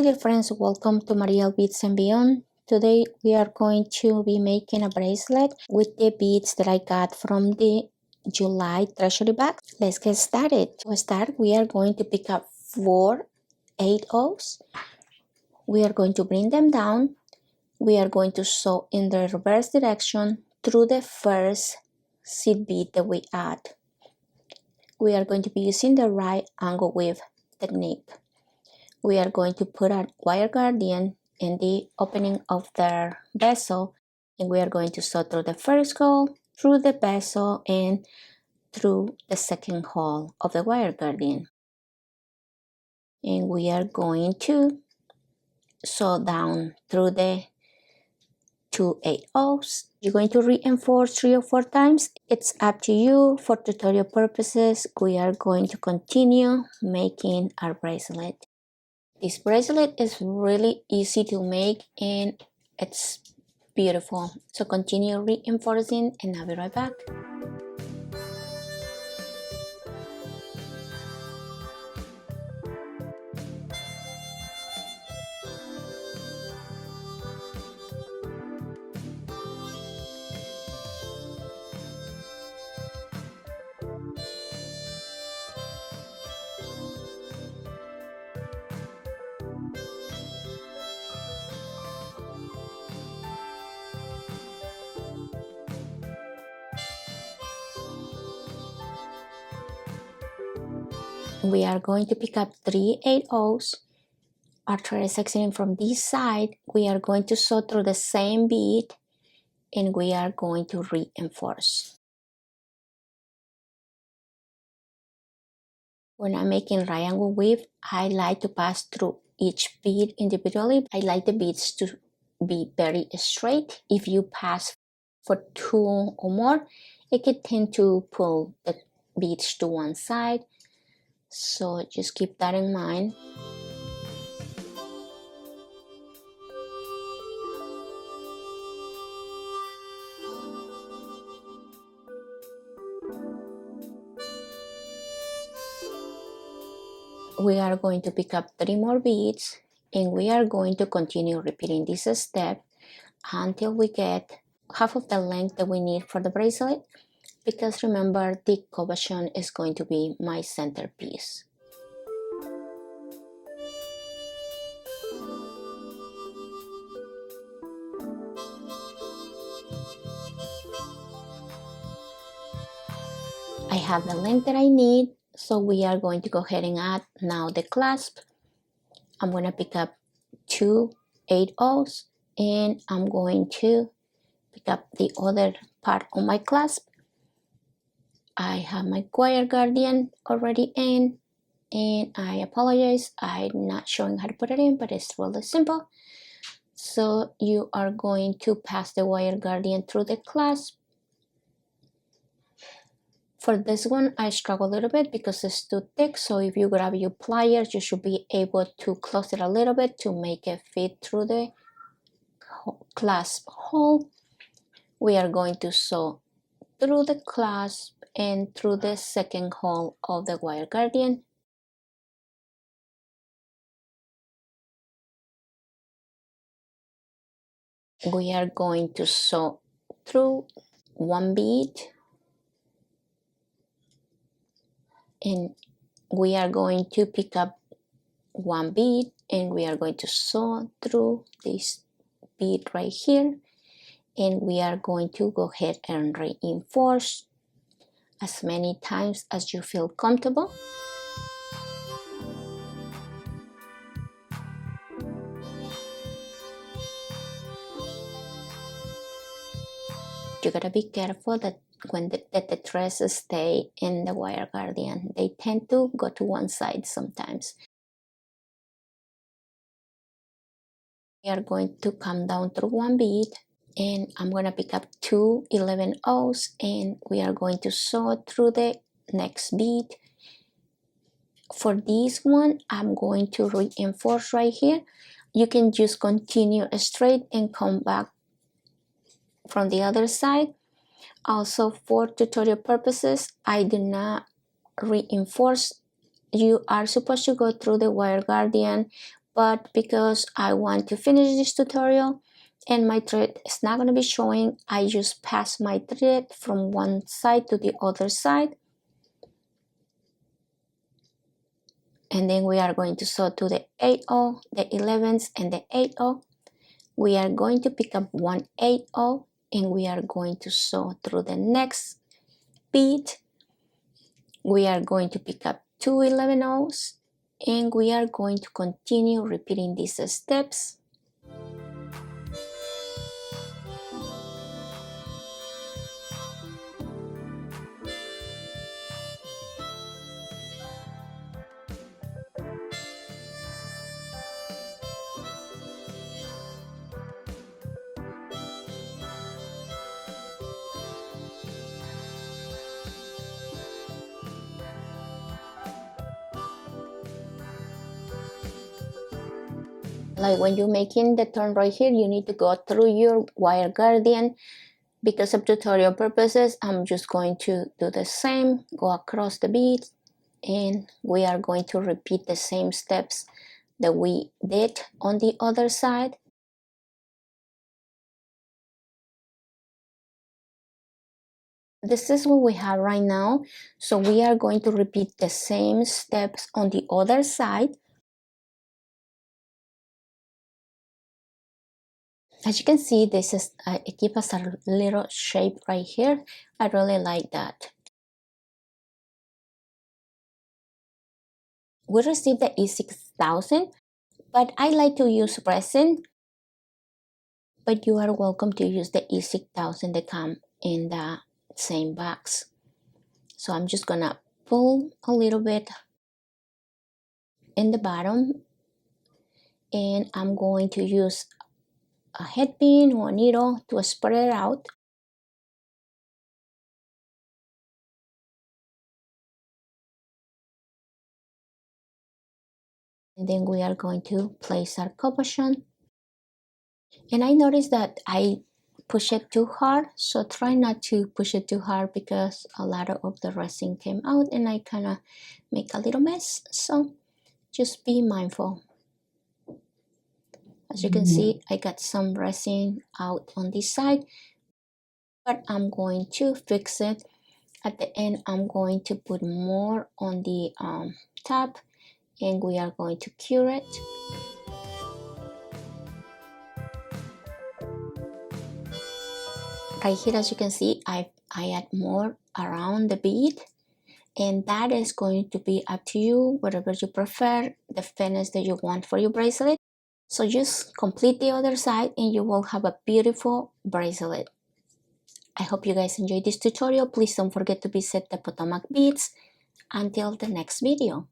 Hi dear friends, welcome to Mariel Beads and Beyond. Today we are going to be making a bracelet with the beads that I got from the July treasury bag. Let's get started. To start, we are going to pick up 4 8/0s. We are going to bring them down. We are going to sew in the reverse direction through the first seed bead that we add. We are going to be using the right angle weave technique. We are going to put a wire guardian in the opening of the vessel, and we are going to sew through the first hole, through the vessel, and through the second hole of the wire guardian. And we are going to sew down through the 2 8/0s. You're going to reinforce 3 or 4 times. It's up to you. For tutorial purposes, we are going to continue making our bracelet. This bracelet is really easy to make and it's beautiful. So continue reinforcing and I'll be right back. We are going to pick up 3 8/0s. After sectioning from this side, we are going to sew through the same bead and we are going to reinforce. When I'm making right angle weave, I like to pass through each bead individually. I like the beads to be very straight. If you pass for 2 or more, it can tend to pull the beads to one side. So just keep that in mind. We are going to pick up 3 more beads and we are going to continue repeating this step until we get half of the length that we need for the bracelet, because remember, the cabochon is going to be my centerpiece. I have the length that I need, so we are going to go ahead and add now the clasp. I'm going to pick up 2 8/0s and I'm going to pick up the other part of my clasp. I have my wire guardian already in, and I apologize, I'm not showing how to put it in, but it's really simple. So you are going to pass the wire guardian through the clasp. For this one, I struggle a little bit because it's too thick, so if you grab your pliers, you should be able to close it a little bit to make it fit through the clasp hole. We are going to sew through the clasp and through the second hole of the wire guardian. We are going to sew through 1 bead and we are going to pick up 1 bead and we are going to sew through this bead right here, and we are going to go ahead and reinforce as many times as you feel comfortable. You gotta be careful that the threads stay in the wire guardian. They tend to go to one side sometimes. We are going to come down through 1 bead and I'm going to pick up 2 11/0s and we are going to sew through the next bead. For this one, I'm going to reinforce right here. You can just continue straight and come back from the other side. Also, for tutorial purposes, I do not reinforce. You are supposed to go through the wire guardian, but because I want to finish this tutorial and my thread is not going to be showing, I just pass my thread from one side to the other side. And then we are going to sew to the 8/0, the 11th, and the 8/0. We are going to pick up one 8/0 and we are going to sew through the next bead. We are going to pick up two 11/0s and we are going to continue repeating these steps. Like when you're making the turn right here, you need to go through your wire guardian. Because of tutorial purposes, I'm just going to do the same, go across the bead, and we are going to repeat the same steps that we did on the other side. This is what we have right now. So we are going to repeat the same steps on the other side. As you can see, this is it gives us a little shape right here. I really like that. We received the E6000, but I like to use resin. But you are welcome to use the E6000 that come in the same box. So I'm just gonna pull a little bit in the bottom, and I'm going to use a head pin or a needle to spread it out. And then we are going to place our cabochon. And I noticed that I push it too hard, so try not to push it too hard because a lot of the resin came out and I kind of make a little mess. So just be mindful. As you can see, I got some resin out on this side, but I'm going to fix it. At the end, I'm going to put more on the top, and we are going to cure it. Right here, as you can see, I add more around the bead, and that is going to be up to you, whatever you prefer, the finish that you want for your bracelet. So just complete the other side and you will have a beautiful bracelet. I hope you guys enjoyed this tutorial. Please don't forget to visit the Potomac Beads. Until the next video.